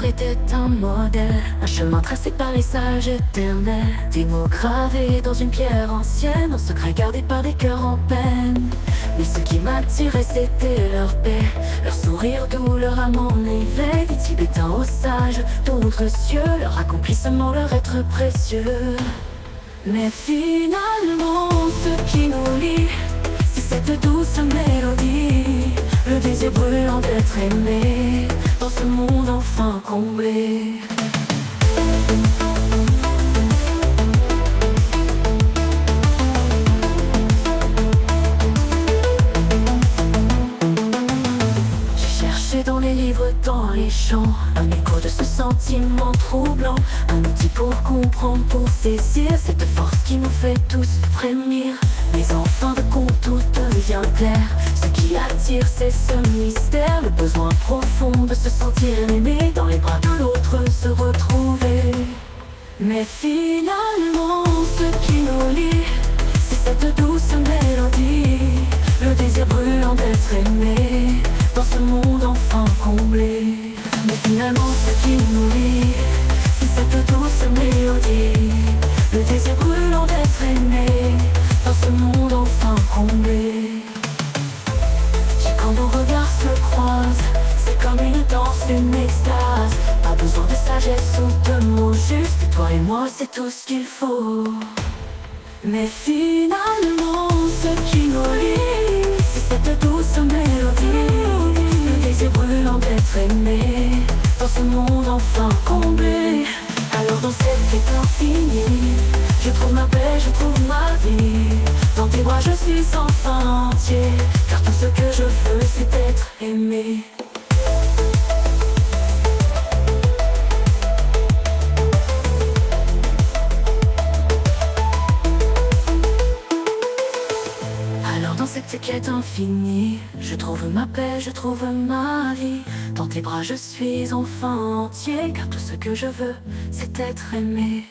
était un modèle, un chemin tracé par les sages éternels. Des mots gravés dans une pierre ancienne, un secret gardé par des cœurs en peine. Mais ce qui m'attirait c'était leur paix, leur sourire doux, leur âme en éveil. Des Tibétains aux sages d'autres cieux, leur accomplissement, leur être précieux. Mais finalement ce qui nous lie, c'est cette douce mélodie, le désir brûlant d'être aimé dans ce monde enfin comblé. J'ai cherché dans les livres, dans les chants, un écho de ce sentiment troublant, un outil pour comprendre, pour saisir cette force qui nous fait tous frémir. Mais en fin de compte tout devient clair, ce qui attire c'est ce mystère, le besoin profond de se sentir aimé, dans les bras de l'autre se retrouver. Mais finalement ce qui nous lie, c'est cette douce mélodie, le désir brûlant d'être aimé dans ce monde enfin comblé. Mais finalement ce qui nous lie, c'est cette douce mélodie, le désir brûlant d'être aimé dans ce monde enfin comblé. Quand nos regards se croisent, c'est comme une danse, une extase. Pas besoin de sagesse ou de mots justes, toi et moi c'est tout ce qu'il faut. Mais finalement ce qui nous lie, c'est cette douce mélodie, le désir brûlant d'être aimé dans ce monde enfin comblé. Alors dans cette quête infinie, je trouve ma paix, je trouve ma vie. Dans tes bras je suis enfin entier, car tout ce que je veux c'est être aimé. Alors dans cette quête infinie, je trouve ma paix, je trouve ma vie. Dans tes bras je suis enfin entier, car tout ce que je veux c'est être aimé.